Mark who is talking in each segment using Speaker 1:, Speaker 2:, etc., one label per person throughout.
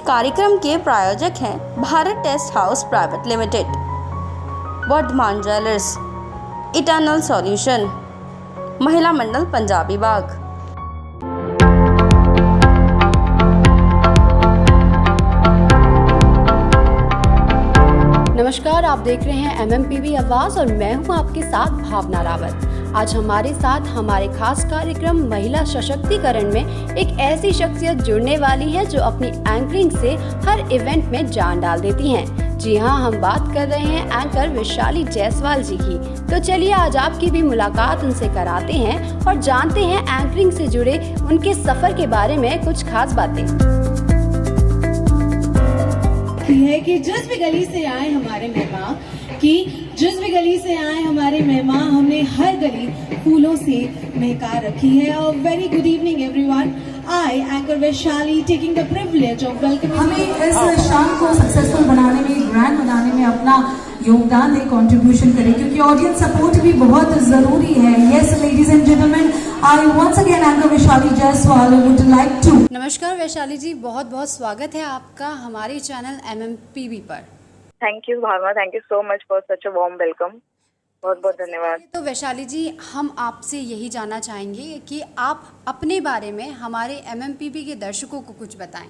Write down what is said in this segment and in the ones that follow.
Speaker 1: कार्यक्रम के प्रायोजक हैं Bharat test house private limited, Vardhman jewellers, eternal solution, Mahila Mandal Punjabi बाग।
Speaker 2: नमस्कार, आप देख रहे हैं MMPV आवाज़ और मैं हूं आपके साथ भावना रावत। आज हमारे साथ हमारे खास कार्यक्रम महिला सशक्तिकरण में एक ऐसी शख्सियत जुड़ने वाली है जो अपनी एंकरिंग से हर इवेंट में जान डाल देती हैं। जी हाँ, हम बात कर रहे हैं एंकर वैशाली जायसवाल जी की। तो चलिए आज आपकी भी मुलाकात उनसे कराते हैं और जानते हैं एंकरिंग से जुड़े उनके सफर के बारे में कुछ खास बातें।
Speaker 3: है कि जिस भी गली से आए हमारे मेहमान हमने हर गली फूलों से महका रखी है। और very good evening everyone. I anchor Vaishali taking the privilege of welcoming.
Speaker 4: हमें इस शाम को सक्सेसफुल बनाने में, ग्रैंड बनाने में अपना योगदान दे, कंट्रीब्यूशन करें, क्योंकि ऑडियंस सपोर्ट भी बहुत जरूरी है। Yes ladies and gentleman, I once again anchor Vaishali Jaiswal would like to.
Speaker 2: नमस्कार वैशाली जी, बहुत बहुत स्वागत है आपका हमारे चैनल MMPV पर।
Speaker 5: Thank you Bhavna, thank you so much for such a warm welcome. बहुत बहुत धन्यवाद।
Speaker 2: तो वैशाली जी, हम आपसे यही जानना चाहेंगे कि आप अपने बारे में हमारे MMPV के दर्शकों को कुछ बताएं।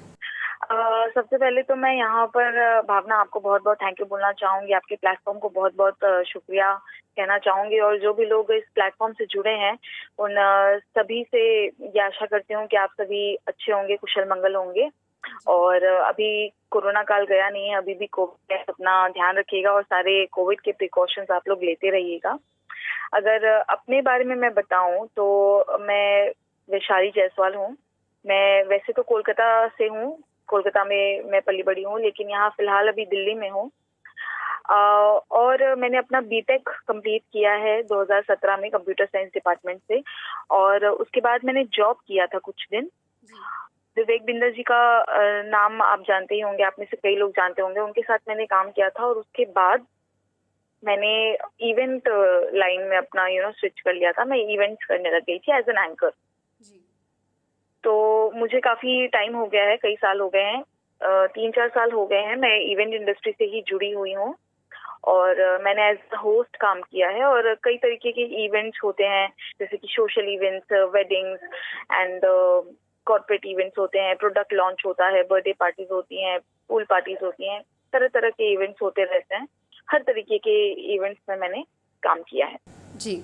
Speaker 5: सबसे पहले तो मैं यहाँ पर भावना आपको बहुत बहुत थैंक यू बोलना चाहूँगी। आपके प्लेटफॉर्म को बहुत बहुत शुक्रिया कहना चाहूँगी। और जो भी लोग इस प्लेटफॉर्म से जुड़े हैं उन सभी से ये आशा करती हूँ कि आप सभी अच्छे होंगे, कुशल मंगल होंगे। और अभी कोरोना काल गया नहीं है, अभी भी कोविड है, अपना ध्यान रखिएगा और सारे कोविड के प्रिकॉशंस आप लोग लेते रहिएगा। अगर अपने बारे में मैं बताऊं तो मैं वैशाली जायसवाल हूं। मैं वैसे तो कोलकाता से हूं, कोलकाता में मैं पली बड़ी हूं, लेकिन यहाँ फिलहाल अभी दिल्ली में हूं। और मैंने अपना बीटेक कंप्लीट किया है 2017 में कंप्यूटर साइंस डिपार्टमेंट से। और उसके बाद मैंने जॉब किया था कुछ दिन। विवेक बिंदर जी का नाम आप जानते ही होंगे, आप में से कई लोग जानते होंगे, उनके साथ मैंने काम किया था। और उसके बाद मैंने इवेंट लाइन में अपना स्विच कर लिया था। मैं इवेंट्स करने लग गई थी एज एन एंकर। तो मुझे काफी टाइम हो गया है, कई साल हो गए हैं, 3-4 साल हो गए हैं मैं इवेंट इंडस्ट्री से ही जुड़ी हुई हूँ। और मैंने एज होस्ट काम किया है। और कई तरीके के इवेंट्स होते हैं, जैसे कि social events, weddings and corporate events होते हैं, प्रोडक्ट लॉन्च होता है, बर्थडे पार्टीज होती हैं, पूल पार्टीज होती हैं, तरह तरह के इवेंट्स होते रहते हैं। हर तरीके के इवेंट्स में मैंने काम किया है।
Speaker 2: जी,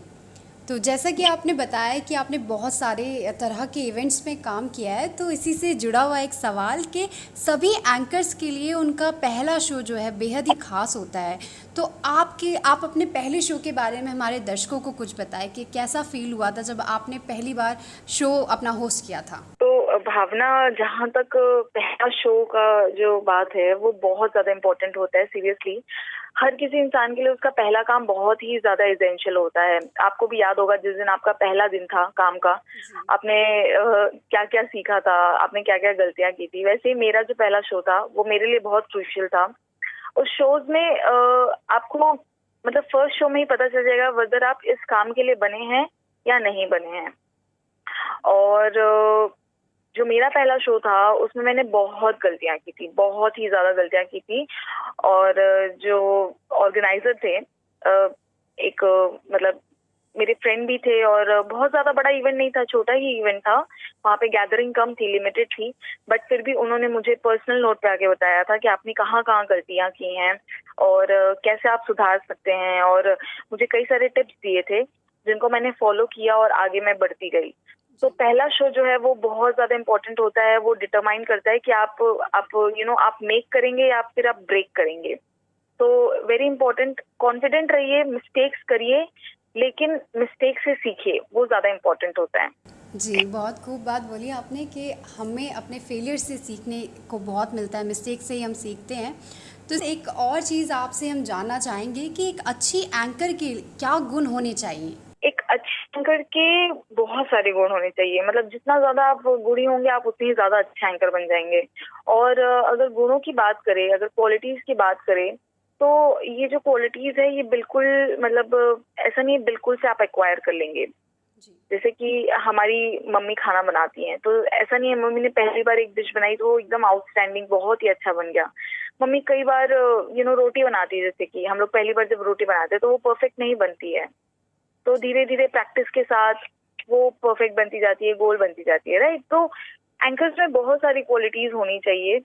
Speaker 2: तो जैसा कि आपने बताया कि आपने बहुत सारे तरह के इवेंट्स में काम किया है, तो इसी से जुड़ा हुआ एक सवाल कि सभी एंकर्स के लिए उनका पहला शो जो है बेहद ही खास होता है। तो आप अपने पहले शो के बारे में हमारे दर्शकों को कुछ बताएं कि कैसा फील हुआ था जब आपने पहली बार शो अपना होस्ट किया था।
Speaker 5: तो भावना, जहाँ तक पहला शो का जो बात है वो बहुत ज्यादा इम्पोर्टेंट होता है। सीरियसली हर किसी इंसान के लिए उसका पहला काम बहुत ही ज्यादा एसेंशियल होता है। आपको भी याद होगा जिस दिन आपका पहला दिन था काम का, आपने क्या क्या सीखा था, आपने क्या क्या गलतियां की थी। वैसे ही मेरा जो पहला शो था वो मेरे लिए बहुत क्रूशियल था। उस शोज में आपको मतलब फर्स्ट शो में ही पता चल जाएगा वदर आप इस काम के लिए बने हैं या नहीं बने हैं। और जो मेरा पहला शो था उसमें मैंने बहुत गलतियां की थी, बहुत ही ज्यादा गलतियां की थी। और जो ऑर्गेनाइजर थे, एक मतलब मेरे फ्रेंड भी थे, और बहुत ज्यादा बड़ा इवेंट नहीं था, छोटा ही इवेंट था। वहाँ पे गैदरिंग कम थी, लिमिटेड थी, बट फिर भी उन्होंने मुझे पर्सनल नोट पे आके बताया था कि आपने कहाँ कहाँ गलतियां की हैं और कैसे आप सुधार सकते हैं। और मुझे कई सारे टिप्स दिए थे जिनको मैंने फॉलो किया और आगे मैं बढ़ती गई। तो पहला शो जो है वो बहुत ज्यादा इम्पोर्टेंट होता है। वो डिटरमाइन करता है कि आप मेक करेंगे या फिर आप ब्रेक करेंगे। तो वेरी इंपॉर्टेंट, कॉन्फिडेंट रहिए, मिस्टेक्स करिए, लेकिन मिस्टेक से सीखिए, वो ज्यादा इम्पोर्टेंट होता है।
Speaker 2: जी, बहुत खूब बात बोली आपने कि हमें अपने फेलियर से सीखने को बहुत मिलता है, मिस्टेक से ही हम सीखते हैं। तो एक और चीज़ आपसे हम जानना चाहेंगे कि एक अच्छी एंकर के क्या गुण होने चाहिए।
Speaker 5: एक अच्छे एंकर के बहुत सारे गुण होने चाहिए। मतलब जितना ज्यादा आप गुणी होंगे आप उतने ही ज्यादा अच्छे एंकर बन जाएंगे। और अगर गुणों की बात करें, अगर क्वालिटीज की बात करें, तो ये जो क्वालिटीज है ये बिल्कुल मतलब ऐसा नहीं बिल्कुल से आप एक्वायर कर लेंगे। जैसे कि हमारी मम्मी खाना बनाती हैं, तो ऐसा नहीं है मम्मी ने पहली बार एक डिश बनाई तो वो एकदम आउटस्टैंडिंग बहुत ही अच्छा बन गया। मम्मी कई बार रोटी बनाती है, जैसे कि हम लोग पहली बार जब रोटी बनाते हैं तो वो परफेक्ट नहीं बनती है, तो धीरे धीरे प्रैक्टिस के साथ वो परफेक्ट बनती जाती है, गोल बनती जाती है, राइट। तो एंकर्स में बहुत सारी क्वालिटीज होनी चाहिए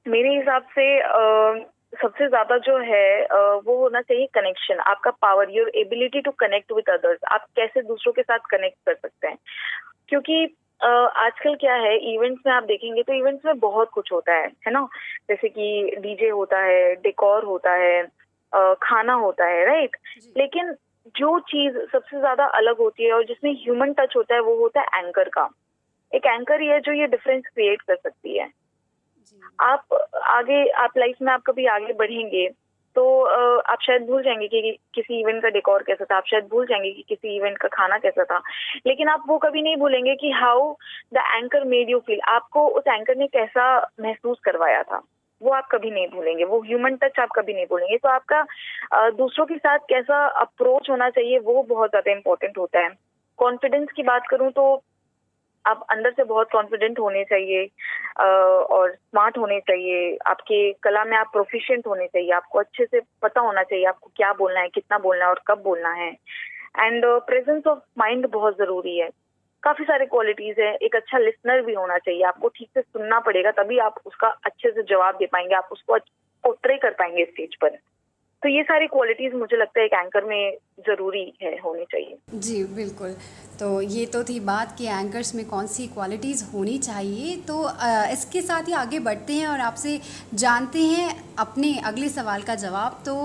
Speaker 5: मेरे हिसाब से। सबसे ज्यादा जो है वो होना चाहिए कनेक्शन, आपका power, your ability to connect with others. आप कैसे दूसरों के साथ कनेक्ट कर सकते हैं, क्योंकि आजकल क्या है, इवेंट्स में आप देखेंगे तो इवेंट्स में बहुत कुछ होता है ना। जैसे कि डीजे होता है, डेकोर होता है, खाना होता है, राइट। लेकिन जो चीज सबसे ज्यादा अलग होती है और जिसमें ह्यूमन टच होता है वो होता है एंकर का। एक एंकर ही है जो ये डिफरेंस क्रिएट कर सकती है। आप लाइफ में आप कभी आगे बढ़ेंगे तो आप शायद भूल जाएंगे कि किसी इवेंट का डेकोर कैसा था, आप शायद भूल जाएंगे कि किसी इवेंट का खाना कैसा था, लेकिन आप वो कभी नहीं भूलेंगे कि how the anchor made you feel. आपको उस एंकर ने कैसा महसूस करवाया था, वो आप कभी नहीं भूलेंगे। वो ह्यूमन टच आप कभी नहीं भूलेंगे। तो आपका दूसरों के साथ कैसा अप्रोच होना चाहिए वो बहुत ज्यादा इम्पोर्टेंट होता है। कॉन्फिडेंस की बात करूं तो आप अंदर से बहुत कॉन्फिडेंट होने चाहिए और स्मार्ट होने चाहिए। आपके कला में आप प्रोफिशिएंट होने चाहिए। आपको अच्छे से पता होना चाहिए आपको क्या बोलना है, कितना बोलना है और कब बोलना है। एंड प्रेजेंस ऑफ माइंड बहुत जरूरी है। काफी सारे क्वालिटीज है। एक अच्छा लिसनर भी होना चाहिए। आपको ठीक से सुनना पड़ेगा, तभी आप उसका अच्छे से जवाब दे पाएंगे, आप उसको पोर्ट्रे कर पाएंगे स्टेज पर। तो ये सारी क्वालिटीज मुझे लगता है एक एंकर में ज़रूरी है, होनी चाहिए।
Speaker 2: जी बिल्कुल। तो ये तो थी बात कि एंकर्स में कौन सी क्वालिटीज़ होनी चाहिए। तो इसके साथ ही आगे बढ़ते हैं और आपसे जानते हैं अपने अगले सवाल का जवाब। तो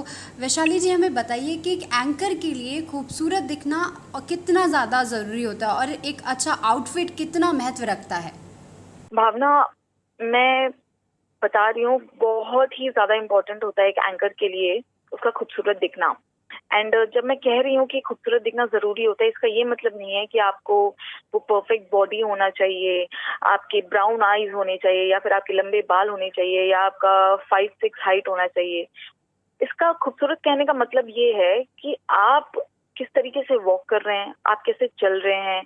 Speaker 2: वैशाली जी हमें बताइए कि एक एंकर के लिए खूबसूरत दिखना कितना ज़्यादा ज़रूरी होता है और एक अच्छा आउटफिट कितना महत्व रखता है?
Speaker 5: भावना, मैं बता रही हूँ, बहुत ही ज़्यादा इम्पोर्टेंट होता है एक एंकर के लिए उसका खूबसूरत दिखना। एंड जब मैं कह रही हूँ कि खूबसूरत दिखना जरूरी होता है, इसका ये मतलब नहीं है कि आपको वो परफेक्ट बॉडी होना चाहिए, आपके ब्राउन आईज होने चाहिए, या फिर आपके लंबे बाल होने चाहिए, या आपका 5'6" हाइट होना चाहिए। इसका खूबसूरत कहने का मतलब ये है कि आप किस तरीके से वॉक कर रहे हैं, आप कैसे चल रहे हैं,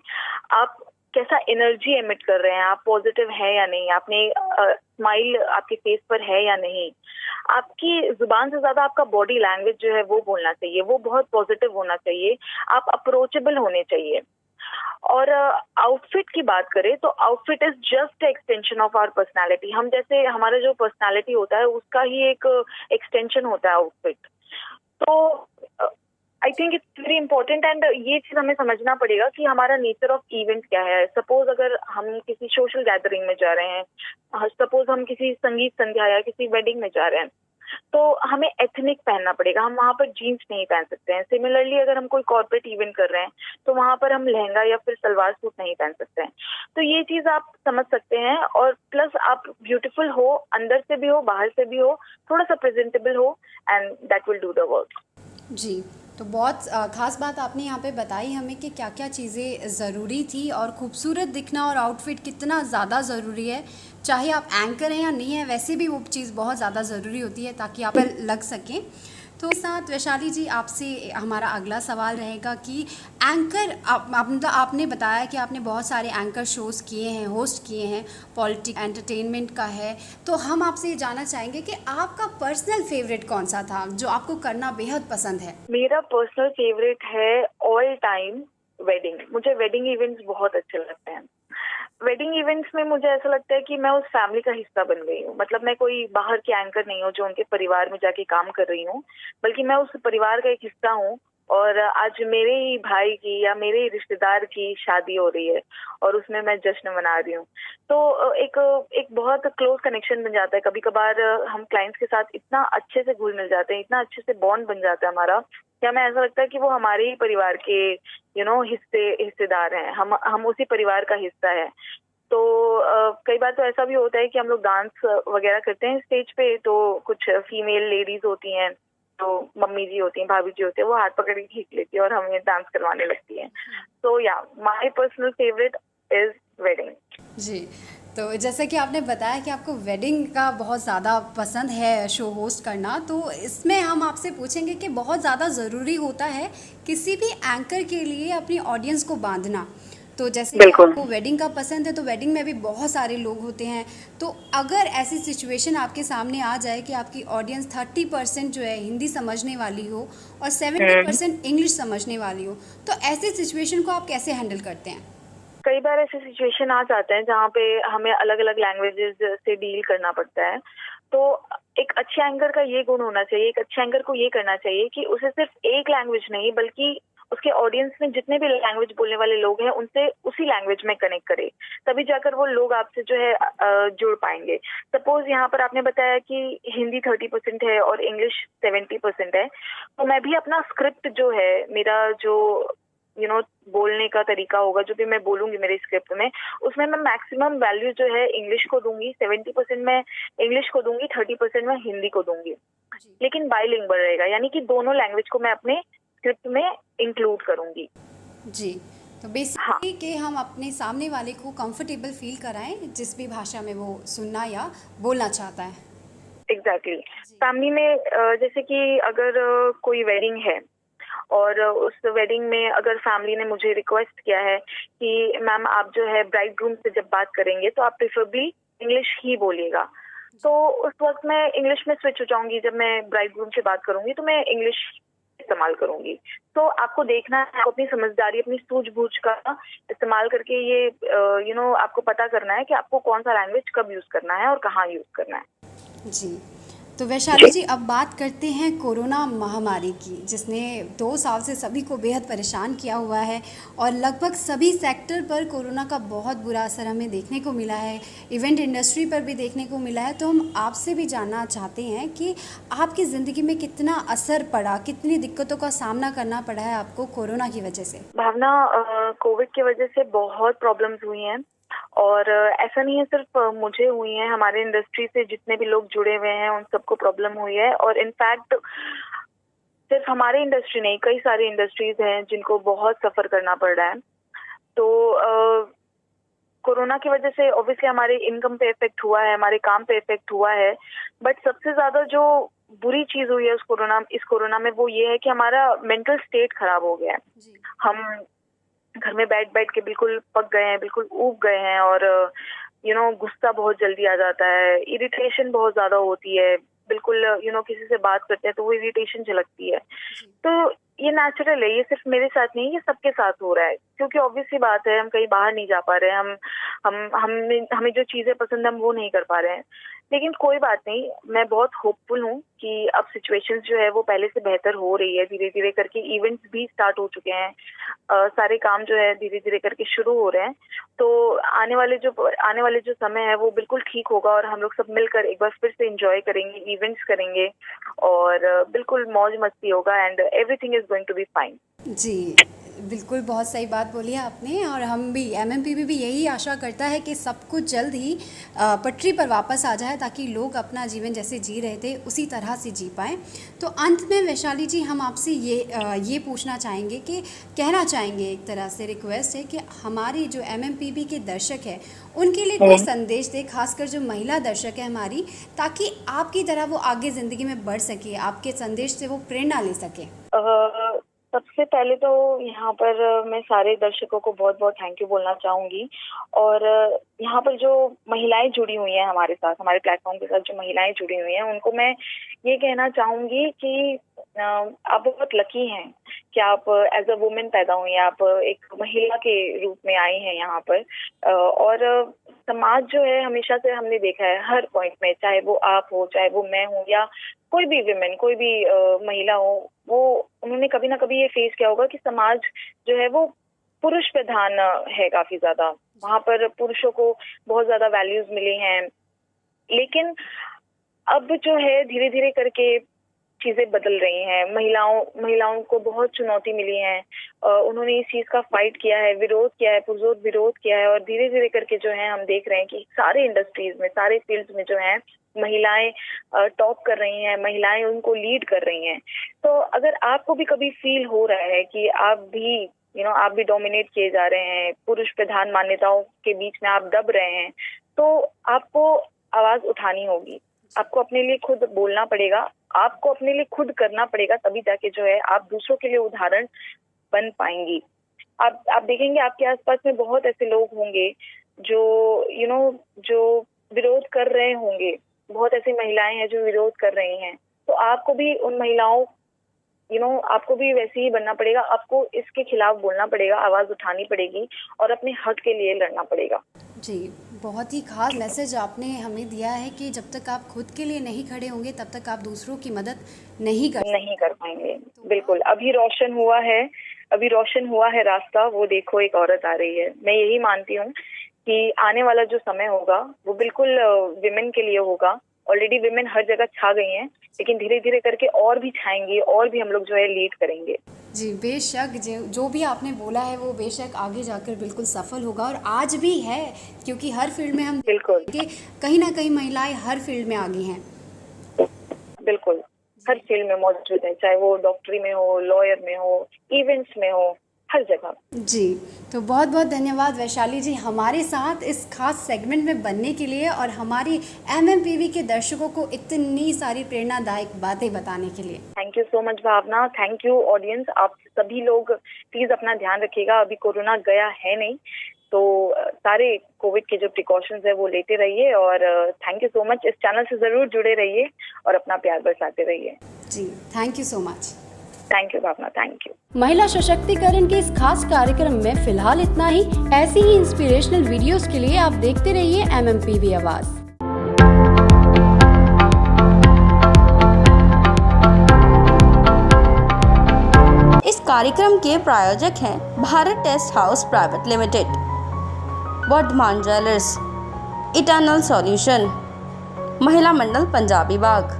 Speaker 5: आप कैसा एनर्जी एमिट कर रहे हैं, आप पॉजिटिव है या नहीं, आपने स्माइल आपके फेस पर है या नहीं। आपकी जुबान से ज्यादा आपका बॉडी लैंग्वेज जो है वो बोलना चाहिए, वो बहुत पॉजिटिव होना चाहिए। आप अप्रोचेबल होने चाहिए। और आउटफिट की बात करें तो outfit is just extension of our personality. हम जैसे हमारा जो पर्सनालिटी होता है उसका ही एक एक्सटेंशन होता है आउटफिट। तो I think it's very important. And ये चीज हमें समझना पड़ेगा कि हमारा नेचर ऑफ इवेंट क्या है। सपोज अगर हम किसी सोशल गैदरिंग में जा रहे हैं, सपोज हम किसी संगीत संध्या या किसी वेडिंग में जा रहे हैं, तो हमें एथनिक पहनना पड़ेगा। हम वहाँ पर जीन्स नहीं पहन सकते हैं। सिमिलरली अगर हम कोई कॉर्पोरेट इवेंट कर रहे हैं तो वहाँ पर हम लहंगा या फिर सलवार सूट नहीं पहन सकते हैं। तो ये चीज आप समझ सकते हैं। और प्लस आप ब्यूटीफुल हो, अंदर से भी हो, बाहर से भी हो, थोड़ा सा प्रेजेंटेबल हो, and that will do the work.
Speaker 2: जी, तो बहुत ख़ास बात आपने यहाँ पे बताई हमें कि क्या क्या चीज़ें ज़रूरी थी और खूबसूरत दिखना और आउटफिट कितना ज़्यादा ज़रूरी है। चाहे आप एंकर हैं या नहीं है, वैसे भी वो चीज़ बहुत ज़्यादा ज़रूरी होती है ताकि आप लग सकें। तो साथ वैशाली जी आपसे हमारा अगला सवाल रहेगा कि एंकर आपने बताया कि आपने बहुत सारे एंकर शोज़ किए हैं, होस्ट किए हैं, पॉलिटिक एंटरटेनमेंट का है। तो हम आपसे ये जानना चाहेंगे कि आपका पर्सनल फेवरेट कौन सा था जो आपको करना बेहद पसंद है?
Speaker 5: मेरा पर्सनल फेवरेट है ऑल टाइम वेडिंग। मुझे वेडिंग इवेंट्स बहुत अच्छे लगते हैं। वेडिंग इवेंट्स में मुझे ऐसा लगता है कि मैं उस फैमिली का हिस्सा बन गई हूँ। मतलब मैं कोई बाहर की एंकर नहीं हूँ जो उनके परिवार में जाके काम कर रही हूँ, बल्कि मैं उस परिवार का एक हिस्सा हूँ। और आज मेरे ही भाई की या मेरे ही रिश्तेदार की शादी हो रही है और उसमें मैं जश्न मना रही हूँ। तो एक बहुत क्लोज कनेक्शन बन जाता है। कभी कभार हम क्लाइंट्स के साथ इतना अच्छे से घुल मिल जाते हैं, इतना अच्छे से बॉन्ड बन जाता है हमारा, कि हमें ऐसा लगता है कि वो हमारे ही परिवार के हिस्सेदार हैं। हम उसी परिवार का हिस्सा है। तो कई बार तो ऐसा भी होता है कि हम लोग डांस वगैरह करते हैं स्टेज पे, तो कुछ फीमेल लेडीज होती हैं, तो मम्मी जी होती हैं, भाभी जी होती हैं, वो हाथ पकड़ के खींच लेती है और हमें डांस करवाने लगती हैं। तो yeah my personal favourite is wedding.
Speaker 2: जी, तो जैसा कि आपने बताया कि आपको वेडिंग का बहुत ज़्यादा पसंद है शो होस्ट करना, तो इसमें हम आपसे पूछेंगे कि बहुत ज़्यादा ज़रूरी होता है किसी भी एंकर के लिए अपनी ऑडियंस को बांधना। तो जैसे कि
Speaker 5: बिल्कुल।
Speaker 2: आपको वेडिंग का पसंद है, तो वेडिंग में भी बहुत सारे लोग होते हैं। तो अगर ऐसी सिचुएशन आपके सामने आ जाए कि आपकी ऑडियंस 30% जो है हिंदी समझने वाली हो और 70% इंग्लिश समझने वाली हो, तो ऐसी सिचुएशन को आप कैसे हैंडल करते हैं?
Speaker 5: कई बार ऐसे सिचुएशन आ जाते हैं जहाँ पे हमें अलग अलग लैंग्वेजेस से डील करना पड़ता है। तो एक अच्छे एंकर का ये गुण होना चाहिए, एक अच्छे एंकर को ये करना चाहिए कि उसे सिर्फ एक लैंग्वेज नहीं बल्कि उसके ऑडियंस में जितने भी लैंग्वेज बोलने वाले लोग हैं उनसे उसी लैंग्वेज में कनेक्ट करे, तभी जाकर वो लोग आपसे जो है जुड़ पाएंगे। सपोज यहाँ पर आपने बताया कि हिंदी 30% है और इंग्लिश 70% है, तो मैं भी अपना स्क्रिप्ट जो है, मेरा जो बोलने का तरीका होगा, जो भी मैं बोलूंगी मेरे स्क्रिप्ट में, उसमें मैं मैक्सिमम वैल्यू जो है इंग्लिश को दूंगी। 70% मैं इंग्लिश को दूंगी, 30% मैं हिंदी को दूंगी, लेकिन बाइलिंगुअल रहेगा, यानी कि दोनों लैंग्वेज को मैं अपने स्क्रिप्ट में इंक्लूड करूंगी।
Speaker 2: जी, तो बेसिकली कि हम अपने सामने वाले को कंफर्टेबल फील कराएं जिस भी भाषा में वो सुनना या बोलना चाहता है।
Speaker 5: एग्जैक्टली। फैमिली में जैसे कि अगर कोई वेडिंग है और उस वेडिंग में अगर फैमिली ने मुझे रिक्वेस्ट किया है कि मैम आप जो है ब्राइड ग्रूम से जब बात करेंगे तो आप प्रेफरेबली इंग्लिश ही बोलिएगा, तो उस वक्त मैं इंग्लिश में स्विच हो जाऊंगी। जब मैं ब्राइड ग्रूम से बात करूंगी तो मैं इंग्लिश इस्तेमाल करूंगी। तो आपको देखना है, आपको अपनी समझदारी, अपनी सूझबूझ का इस्तेमाल करके ये आपको पता करना है कि आपको कौन सा लैंग्वेज कब यूज करना है और कहाँ यूज करना है।
Speaker 2: जी, तो वैशाली जी, अब बात करते हैं कोरोना महामारी की, जिसने 2 साल से सभी को बेहद परेशान किया हुआ है और लगभग सभी सेक्टर पर कोरोना का बहुत बुरा असर हमें देखने को मिला है, इवेंट इंडस्ट्री पर भी देखने को मिला है। तो हम आपसे भी जानना चाहते हैं कि आपकी ज़िंदगी में कितना असर पड़ा, कितनी दिक्कतों का सामना करना पड़ा है आपको कोरोना की वजह से?
Speaker 5: भावना, कोविड की वजह से बहुत प्रॉब्लम्स हुई हैं और ऐसा नहीं है सिर्फ मुझे हुई है, हमारे इंडस्ट्री से जितने भी लोग जुड़े हुए हैं उन सबको प्रॉब्लम हुई है। और इनफैक्ट सिर्फ हमारे इंडस्ट्री नहीं, कई सारी इंडस्ट्रीज हैं जिनको बहुत सफर करना पड़ रहा है। तो कोरोना की वजह से ऑब्वियसली हमारे इनकम पे इफेक्ट हुआ है, हमारे काम पे इफेक्ट हुआ है, बट सबसे ज्यादा जो बुरी चीज हुई है इस कोरोना में वो ये है कि हमारा मेंटल स्टेट खराब हो गया है। हम घर में बैठ बैठ के बिल्कुल पक गए हैं, बिल्कुल ऊब गए हैं और गुस्सा बहुत जल्दी आ जाता है, इरिटेशन बहुत ज्यादा होती है, बिल्कुल किसी से बात करते हैं तो वो इरिटेशन झलकती है। तो ये नेचुरल है, ये सिर्फ मेरे साथ नहीं, ये सबके साथ हो रहा है, क्योंकि ऑब्वियस सी बात है हम कहीं बाहर नहीं जा पा रहे हैं, हमें जो चीजें पसंद है हम वो नहीं कर पा रहे हैं। लेकिन कोई बात नहीं, मैं बहुत होपफुल हूँ कि अब सिचुएशंस जो है वो पहले से बेहतर हो रही है, धीरे धीरे करके इवेंट्स भी स्टार्ट हो चुके हैं, सारे काम जो है धीरे धीरे करके शुरू हो रहे हैं। तो आने वाले जो समय है वो बिल्कुल ठीक होगा और हम लोग सब मिलकर एक बार फिर से एंजॉय करेंगे, इवेंट्स करेंगे और बिल्कुल मौज मस्ती होगा and everything is going to be fine.
Speaker 2: जी, बिल्कुल बहुत सही बात बोली है आपने और हम भी एमएमपीबी भी यही आशा करता है कि सब कुछ जल्द ही पटरी पर वापस आ जाए ताकि लोग अपना जीवन जैसे जी रहे थे उसी तरह से जी पाएँ। तो अंत में वैशाली जी, हम आपसे ये पूछना चाहेंगे कि कहना चाहेंगे, एक तरह से रिक्वेस्ट है कि हमारी जो एमएमपीबी के दर्शक है उनके लिए कोई संदेश दे, खासकर जो महिला दर्शक है हमारी, ताकि आपकी तरह वो आगे ज़िंदगी में बढ़ सके, आपके संदेश से वो प्रेरणा ले सके।
Speaker 5: सबसे पहले तो यहाँ पर मैं सारे दर्शकों को बहुत बहुत थैंक यू बोलना चाहूंगी और यहाँ पर जो महिलाएं जुड़ी हुई हैं हमारे साथ, हमारे प्लेटफॉर्म के साथ जो महिलाएं जुड़ी हुई हैं उनको मैं ये कहना चाहूंगी कि आप बहुत लकी हैं कि आप एज अ वुमेन पैदा हुई हैं, आप एक महिला के रूप में आई हैं यहाँ पर। और समाज जो है हमेशा से हमने देखा है हर पॉइंट में, चाहे वो आप हो, चाहे वो मैं हूँ या कोई भी विमेन, कोई भी महिला हो, वो उन्होंने कभी ना कभी ये फेस किया होगा कि समाज जो है वो पुरुष प्रधान है काफी ज्यादा, वहां पर पुरुषों को बहुत ज्यादा वैल्यूज मिली हैं। लेकिन अब जो है धीरे धीरे करके चीजें बदल रही हैं, महिलाओं को बहुत चुनौती मिली है, उन्होंने इस चीज का फाइट किया है, विरोध किया है, पुरजोर विरोध किया है और धीरे धीरे करके जो है हम देख रहे हैं कि सारे इंडस्ट्रीज में, सारे फील्ड्स में जो है महिलाएं टॉप कर रही हैं, महिलाएं उनको लीड कर रही हैं। तो अगर आपको भी कभी फील हो रहा है कि आप भी डोमिनेट किए जा रहे हैं, पुरुष प्रधान मान्यताओं के बीच में आप दब रहे हैं, तो आपको आवाज उठानी होगी, आपको अपने लिए खुद बोलना पड़ेगा, आपको अपने लिए खुद करना पड़ेगा, तभी जाके जो है आप दूसरों के लिए उदाहरण बन पाएंगी। आप देखेंगे आपके आसपास में बहुत ऐसे लोग होंगे जो जो विरोध कर रहे होंगे, बहुत ऐसी महिलाएं हैं जो विरोध कर रही हैं, तो आपको भी उन महिलाओं आपको भी वैसे ही बनना पड़ेगा, आपको इसके खिलाफ बोलना पड़ेगा, आवाज उठानी पड़ेगी और अपने हक के लिए लड़ना पड़ेगा।
Speaker 2: जी, बहुत ही खास मैसेज आपने हमें दिया है कि जब तक आप खुद के लिए नहीं खड़े होंगे तब तक आप दूसरों की मदद नहीं कर
Speaker 5: पाएंगे। बिल्कुल, अभी रोशन हुआ है रास्ता, वो देखो एक औरत आ रही है। मैं यही मानती हूँ कि आने वाला जो समय होगा वो बिल्कुल विमेन के लिए होगा। ऑलरेडी विमेन हर जगह छा गई हैं, लेकिन धीरे धीरे करके और भी छाएंगी और भी हम लोग जो है लीड करेंगे।
Speaker 2: जी, बेशक जो भी आपने बोला है वो बेशक आगे जाकर बिल्कुल सफल होगा, और आज भी है, क्योंकि हर फील्ड में हम
Speaker 5: बिल्कुल
Speaker 2: कि कहीं ना कहीं महिलाएं हर फील्ड में आगे हैं।
Speaker 5: बिल्कुल हर फील्ड में मौजूद है, चाहे वो डॉक्टरी में हो, लॉयर में हो, इवेंट्स में हो, हर जगह।
Speaker 2: जी, तो बहुत बहुत धन्यवाद वैशाली जी हमारे साथ इस खास सेगमेंट में बनने के लिए और हमारी MMPV के दर्शकों को इतनी सारी प्रेरणादायक बातें बताने के लिए।
Speaker 5: Thank you so much Bhavana, thank you audience. आप सभी लोग प्लीज अपना ध्यान रखिएगा, अभी कोरोना गया है नहीं, तो सारे कोविड के जो प्रिकॉशंस है वो लेते रहिए, और थैंक यू सो मच। इस चैनल से जरूर जुड़े रहिए और अपना प्यार बरसाते रहिए।
Speaker 2: जी, thank you so much.
Speaker 5: Thank you Bhavna, thank you.
Speaker 2: महिला सशक्तिकरण के इस खास कार्यक्रम में फिलहाल इतना ही। ऐसी ही इंस्पिरेशनल वीडियोस के लिए आप देखते रहिए MMPV आवाज।
Speaker 1: इस कार्यक्रम के प्रायोजक हैं Bharat test house private limited, Vardhman jewellers, eternal solution, Mahila Mandal Punjabi बाग।